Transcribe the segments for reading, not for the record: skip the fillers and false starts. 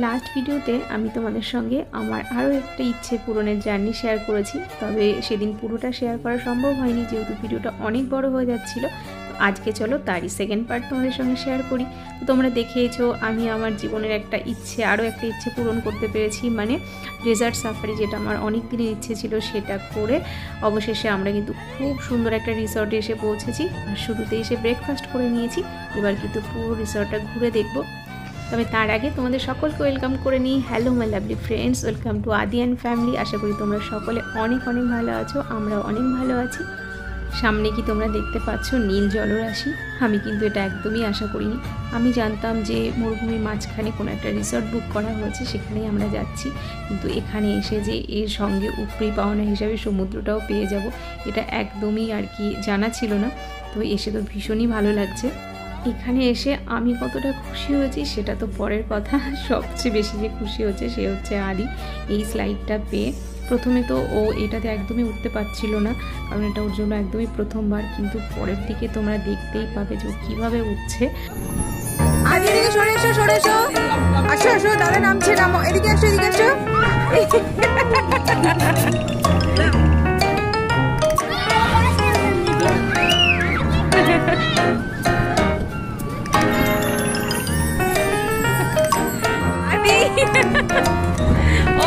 Last ভিডিওতে আমি তোমাদের সঙ্গে আমার আরও একটা ইচ্ছে পূরণের জার্নি শেয়ার করেছি, তবে সেদিন পুরোটা শেয়ার করা সম্ভব হয়নি যেহেতু ভিডিওটা অনেক বড় হয়ে যাচ্ছিলো। তো আজকে চলো তারই সেকেন্ড পার্ট তোমাদের সঙ্গে শেয়ার করি। তো তোমরা দেখেইছো আমি আমার জীবনের একটা ইচ্ছে, আরও একটা ইচ্ছে পূরণ করতে পেরেছি, মানে ডেজার্ট সাফারি, যেটা আমার অনেক দিনের ইচ্ছে ছিল সেটা করে অবশেষে আমরা কিন্তু খুব সুন্দর একটা রিসর্টে এসে পৌঁছেছি। আর শুরুতে এসে ব্রেকফাস্ট করে নিয়েছি, এবার কিন্তু পুরো রিসর্টটা ঘুরে দেখবো। তবে তার আগে তোমাদের সকলকে ওয়েলকাম করে নিই। Hello my lovely friends, welcome to আদি অ্যান্ড ফ্যামিলি। আশা করি তোমরা সকলে অনেক অনেক ভালো আছো, আমরাও অনেক ভালো আছি। সামনে কি তোমরা দেখতে পাচ্ছ নীল জলরাশি? আমি কিন্তু এটা একদমই আশা করিনি। আমি জানতাম যে মরুভূমির মাঝখানে কোনো একটা রিসর্ট বুক করা হয়েছে, সেখানেই আমরা যাচ্ছি, কিন্তু এখানে এসে যে এর সঙ্গে উপরি পাওনা হিসাবে সমুদ্রটাও পেয়ে যাব, এটা একদমই আর কি জানা ছিল না। তো এসে তো ভীষণই ভালো লাগছে। এখানে এসে আমি কতটা খুশি হয়েছি সেটা তো পরের কথা, সবচেয়ে বেশি যে খুশি হচ্ছে সে হচ্ছে আদি। এই স্লাইডটা পেয়ে প্রথমে তো ও এটাতে একদমই উঠতে পারছিল না, কারণ এটা ওর জন্য একদমই প্রথমবার, কিন্তু পরের দিকে তোমরা দেখতেই পাবে যে ও কীভাবে উঠছে। আদি এদিকে সরে এসো, সরে এসো, আসো আসো, দাদা নামছে, নামো, এদিকে আসো, এদিকে আসো।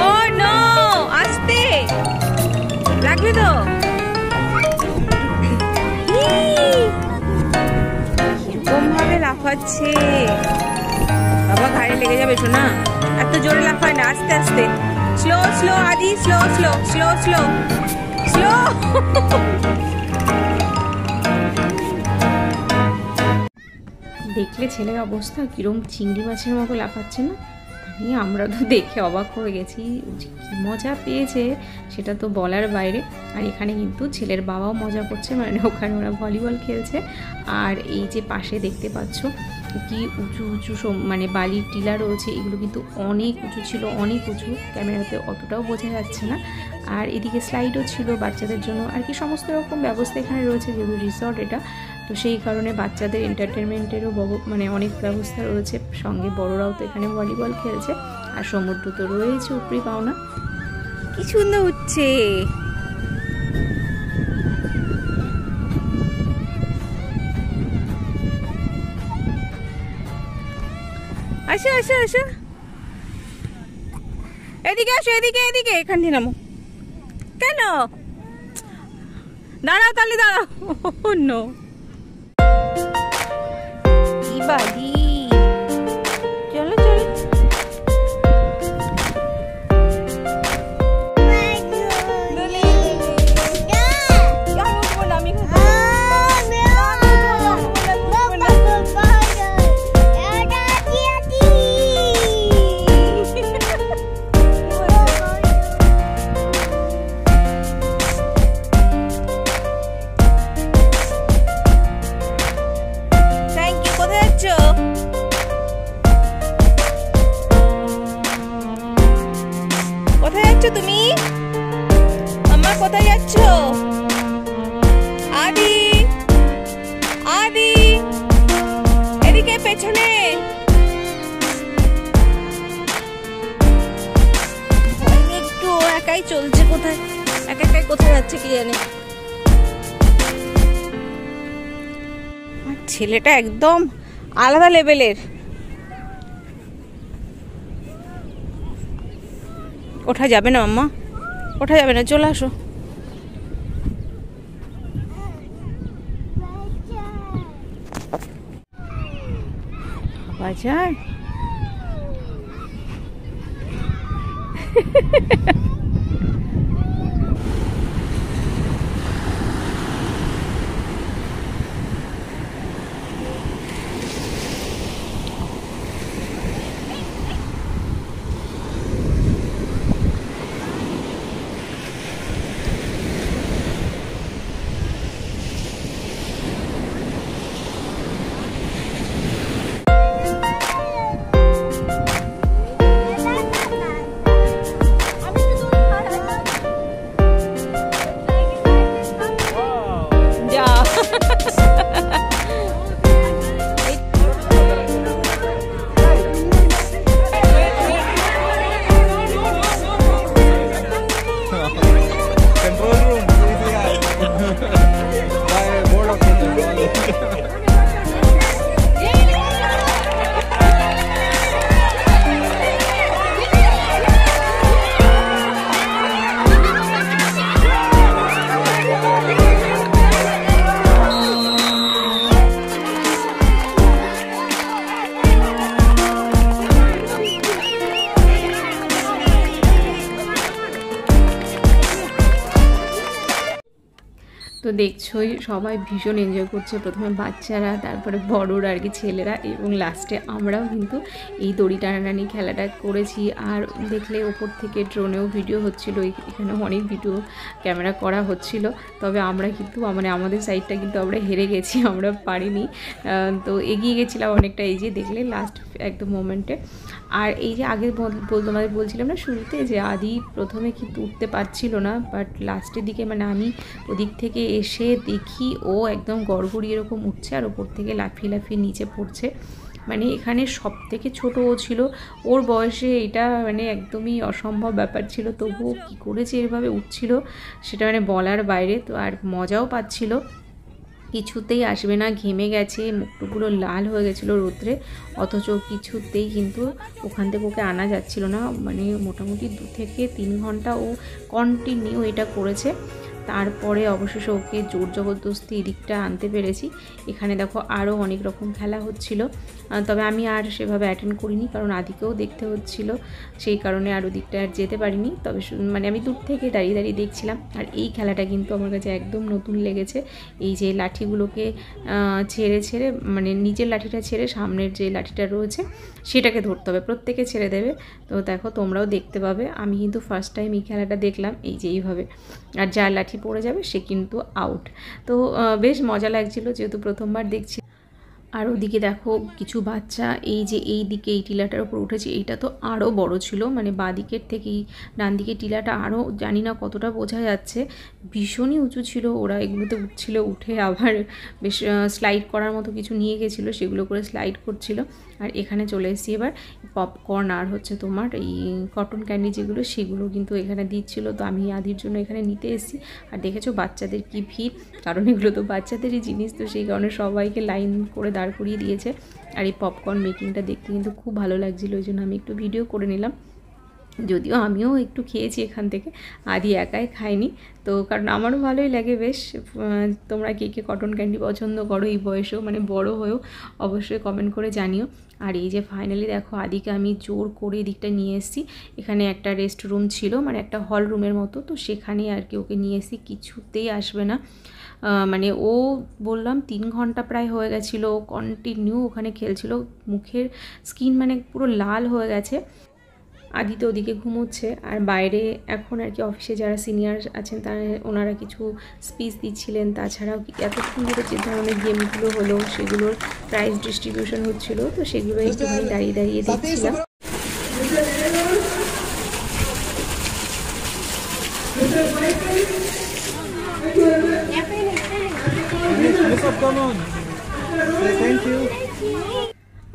ও নো, আস্তে লাগবে তো। কিরকম ভাবে লাফাচ্ছে বাবা, ঘাড়ে লেগে যাবে শোনা। এত জোরে লাফায় না, আস্তে আস্তে, স্লো স্লো আদি, slow slow slow slow slow. দেখলে ছেলের অবস্থা কিরম চিংড়ি মাছের মতো লাফাচ্ছে না? আমরা তো দেখে অবাক হয়ে গেছি, কি মজা পেয়েছে সেটা তো বলার বাইরে। আর এখানে কিন্তু ছেলের বাবাও মজা করছে, মানে ওখানে ওরা ভলিবল খেলছে। আর এই যে পাশে দেখতে পাচ্ছ কি উঁচু উঁচু মানে বালির টিলা রয়েছে, এগুলো কিন্তু অনেক উঁচু ছিল, অনেক উঁচু, ক্যামেরাতে অতটাও বোঝা যাচ্ছে না। আর এদিকে স্লাইডও ছিল বাচ্চাদের জন্য, আর কি সমস্ত রকম ব্যবস্থা এখানে রয়েছে, যেহেতু রিসর্ট এটা, তো সেই কারণে বাচ্চাদের এন্টারটেনমেন্টেরও মানে অনেক ব্যবস্থা রয়েছে। সঙ্গে বড়রাও তো এখানে ভলিবল খেলছে, আর সমুদ্র তো রয়েছে উপরি পাওনা। কি সুন্দর উঠছে। আসো আসো আসো, এদিকে আসো, এদিকে এদিকে, এখান থেকে নামো। কেন দাঁড়াও, তাহলে দাঁড়াও। নো বাড়ি, চলো চলো। তুমি মামা কোথায় যাচ্ছ? আদি আদি এদিকে পেছনে। একটু একাই চলছে, কোথায় একা একাই কোথায় যাচ্ছে কি জানে। ছেলেটা একদম আলাদা লেভেলের। ওঠা যাবে না মাম্মা, ওঠা যাবে না, চলে আসো। বাজার তো দেখছোই সবাই ভীষণ এনজয় করছে, প্রথমে বাচ্চারা, তারপরে বড়রা আর কি, ছেলেরা, এবং লাস্টে আমরাও কিন্তু এই দড়ি টানাটানি খেলাটা করেছি। আর দেখলে ওপর থেকে ড্রোনেও ভিডিও হচ্ছিল, এখানে অনেক ভিডিও ক্যামেরা করা হচ্ছিল। তবে আমরা কিন্তু মানে আমাদের সাইডটা কিন্তু আমরা হেরে গেছি, আমরা পারিনি, তো এগিয়ে গেছিলাম অনেকটা। এই যে দেখলে লাস্ট একদম মোমেন্টে। আর এই যে আগে তোমাদের বলছিলাম না শুরুতে যে আদি প্রথমে কিন্তু উঠতে পারছিল না, বাট লাস্টের দিকে মানে আমি ওদিক থেকে এসে দেখি ও একদম গড়গড়ি এরকম উঠছে আর ওপর থেকে লাফিয়ে লাফিয়ে নিচে পড়ছে। মানে এখানে সব থেকে ছোটো ও ছিল, ওর বয়সে এটা মানে একদমই অসম্ভব ব্যাপার ছিল, তবুও কী করেছে এভাবে উঠছিল সেটা মানে বলার বাইরে। তো আর মজাও পাচ্ছিল, কিছুতেই আসবে না, ঘেমে গেছে, মুখটুকুলো লাল হয়ে গেছিলো রোদ্রে, অথচ কিছুতেই কিন্তু ওখান থেকে ওকে আনা যাচ্ছিল না। মানে মোটামুটি 2 থেকে 3 ঘন্টা ও কন্টিনিউ এটা করেছে। তারপরে অবশেষে ওকে জোর জবরদস্তি এদিকটা আনতে পেরেছি। এখানে দেখো আরও অনেক রকম খেলা হচ্ছিল, তবে আমি আর সেভাবে অ্যাটেন্ড করিনি, কারণ আদিকেও দেখতে হচ্ছিল, সেই কারণে আর ওদিকটা আর যেতে পারিনি। তবে মানে আমি দূর থেকে দাঁড়িয়ে দাঁড়িয়ে দেখছিলাম। আর এই খেলাটা কিন্তু আমার কাছে একদম নতুন লেগেছে। এই যে লাঠিগুলোকে ছেড়ে ছেড়ে, মানে নিচের লাঠিটা ছেড়ে সামনের যে লাঠিটা রয়েছে সেটাকে ধরতে হবে, প্রত্যেকে ছেড়ে দেবে। তো দেখো তোমরাও দেখতে পাবে, আমি কিন্তু ফার্স্ট টাইম এই খেলাটা দেখলাম এই যে এইভাবে, আর যার লাঠি পড়ে যাবে সে কিন্তু আউট। তো বেশ মজা লাগছিল যেহেতু প্রথমবার দেখছি। আর ওদিকে দেখো কিছু বাচ্চা এই যে এই দিকে এই টিলাটার উপর উঠেছে, এইটা তো আরও বড় ছিল, মানে বাঁ দিকের থেকেই ডান দিকের টিলাটা আরও জানি না কতটা বোঝা যাচ্ছে, ভীষণই উঁচু ছিল। ওরা এগুলোতে উঠছিল, উঠে আবার বেশ স্লাইড করার মতো কিছু নিয়ে গেছিলো, সেগুলো করে স্লাইড করছিল। আর এখানে চলে এসেছি এবার পপকর্ন আর হচ্ছে তোমার এই কটন ক্যান্ডি যেগুলো, সেগুলো কিন্তু এখানে দিচ্ছিল। তো আমি আদির জন্য এখানে নিতে এসেছি। আর দেখেছো বাচ্চাদের কি ভিড়, কারণ এগুলো তো বাচ্চাদেরই জিনিস, তো সেই কারণে সবাইকে লাইন করে দাঁড় করিয়ে দিয়েছে। আর এই পপকর্ন মেকিংটা দেখতে কিন্তু খুব ভালো লাগছিলো, ওই জন্য আমি একটু ভিডিও করে নিলাম। যদিও আমিও একটু খেয়েছি এখান থেকে, আদি একাই খাইনি, তো কারণ আমারও ভালোই লাগে বেশ। তোমরা কে কে কটন ক্যান্ডি পছন্দ করো এই বয়সেও, মানে বড় হয়েও, অবশ্যই কমেন্ট করে জানিও। আর এই যে ফাইনালি দেখো আদিকে আমি জোর করে এদিকটা নিয়ে এসেছি। এখানে একটা রেস্ট রুম ছিল, মানে একটা হল রুমের মতো, তো সেখানে আর কি ওকে নিয়ে এসেছি, কিছুতেই আসবে না। মানে ও বললাম 3 ঘন্টা প্রায় হয়ে গেছিলো কন্টিনিউ ওখানে খেলছিল, মুখের স্কিন মানে পুরো লাল হয়ে গেছে। আদি তো ওদিকে ঘুমোচ্ছে, আর বাইরে এখন আর কি অফিসে যারা সিনিয়র আছেন তারা ওনারা কিছু স্পিচ দিচ্ছিলেন। তাছাড়াও এতক্ষণ ধরে যে ধরনের গেমগুলো হলো সেগুলোর প্রাইজ ডিস্ট্রিবিউশন হচ্ছিলো, তো সেগুলো একটুখানি দাঁড়িয়ে দাঁড়িয়ে দেখছিলাম।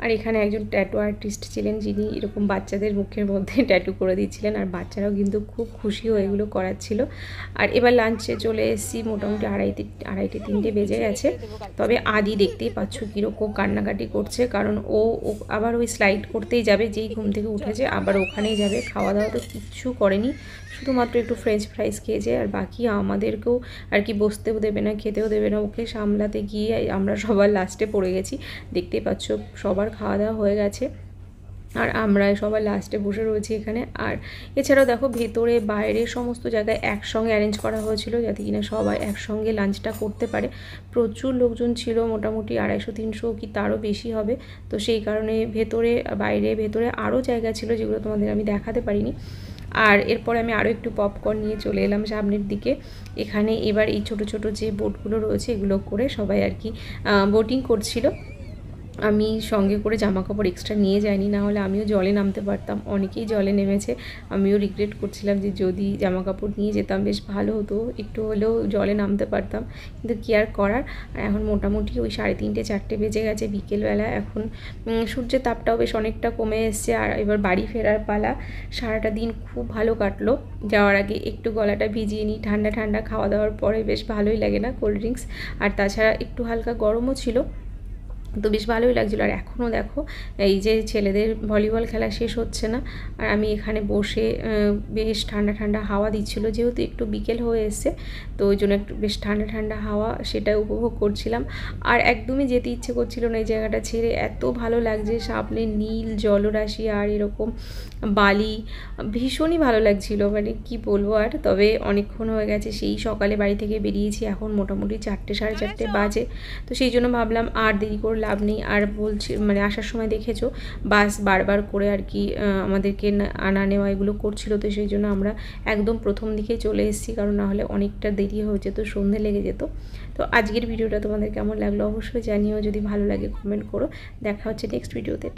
আর এখানে একজন ট্যাটু আর্টিস্ট ছিলেন, যিনি এরকম বাচ্চাদের মুখের মধ্যে ট্যাটু করে দিচ্ছিলেন, আর বাচ্চারাও কিন্তু খুব খুশি হয়ে এগুলো করাচ্ছিল। আর এবার লাঞ্চে চলে এসেছি, মোটামুটি আড়াইটে 3টে বেজে গেছে। তবে আদি দেখতেই পাচ্ছ কীরকম কান্নাকাটি করছে, কারণ ও আবার ওই স্লাইড করতেই যাবে, যেই ঘুম থেকে উঠেছে আবার ওখানেই যাবে। খাওয়া দাওয়া তো কিচ্ছু করেনি, শুধুমাত্র একটু ফ্রেঞ্চ ফ্রাইস খেয়েছে। আর বাকি আমাদেরকেও আর কি বসতেও দেবে না, খেতেও দেবে না, ওকে সামলাতে গিয়ে আমরা সবার লাস্টে পড়ে গেছি। দেখতেই পাচ্ছ সবার খাওয়া দাওয়া হয়ে গেছে, আর আমরা সবাই লাস্টে বসে রয়েছি এখানে। আর এছাড়াও দেখো ভেতরে বাইরে সমস্ত জায়গায় একসঙ্গে অ্যারেঞ্জ করা হয়েছিল, যাতে কিনা সবাই একসঙ্গে লাঞ্চটা করতে পারে। প্রচুর লোকজন ছিল, মোটামুটি 250-300 কি তারও বেশি হবে। তো সেই কারণে ভেতরে আরও জায়গা ছিল, যেগুলো তোমাদের আমি দেখাতে পারিনি। আর এরপরে আমি আরও একটু পপকর্ন নিয়ে চলে এলাম সামনের দিকে। এখানে এবার এই ছোট ছোট যে বোটগুলো রয়েছে এগুলো করে সবাই আর কি বোটিং করছিল। আমি সঙ্গে করে জামা কাপড় এক্সট্রা নিয়ে যাইনি, না হলে আমিও জলে নামতে পারতাম। অনেকেই জলে নেমেছে, আমিও রিগ্রেট করছিলাম যে যদি জামা কাপড় নিয়ে যেতাম বেশ ভালো হতো, একটু হলেও জলে নামতে পারতাম, কিন্তু কি আর করার। আর এখন মোটামুটি ওই 3:30-4টে বেজে গেছে বিকেলবেলা। এখন সূর্যের তাপটাও বেশ অনেকটা কমে এসছে, আর এবার বাড়ি ফেরার পালা। সারাটা দিন খুব ভালো কাটলো। যাওয়ার আগে একটু গলাটা ভিজিয়ে নিই, ঠান্ডা ঠান্ডা খাওয়া দাওয়ার পরে বেশ ভালোই লাগে না কোল্ড ড্রিঙ্কস, আর তাছাড়া একটু হালকা গরমও ছিল। তো বেশ ভালোই লাগছিলো। আর এখনও দেখো এই যে ছেলেদের ভলিবল খেলা শেষ হচ্ছে না, আর আমি এখানে বসে বেশ ঠান্ডা ঠান্ডা হাওয়া দিচ্ছিলো, যেহেতু একটু বিকেল হয়ে এসছে তো ওই জন্য একটু বেশ ঠান্ডা ঠান্ডা হাওয়া সেটা উপভোগ করছিলাম। আর একদমই যেতে ইচ্ছে করছিল না এই জায়গাটা ছেড়ে, এত ভালো লাগছে, সামনে নীল জলরাশি আর এরকম বালি, ভীষণই ভালো লাগছিল, মানে কি বলবো। আর তবে অনেকক্ষণ হয়ে গেছে, সেই সকালে বাড়ি থেকে বেরিয়েছি, এখন মোটামুটি 4টে সাড়ে 4টে বাজে। তো সেই জন্য ভাবলাম আর দেরি করে লাভ নেই। আর বলছি মানে আসার সময় দেখেছো বাস বারবার করে আর কি আমাদেরকে আনা নেওয়া এগুলো করছিল, তো সেই জন্য আমরা একদম প্রথম দিকে চলে এসেছি, কারণ না হলে অনেকটা দেরি হয়ে যেত, সন্ধে লেগে যেত। তো আজকের ভিডিওটা তোমাদের কেমন লাগলো অবশ্যই জানিও, যদি ভালো লাগে কমেন্ট করো। দেখা হচ্ছে নেক্সট ভিডিওতে।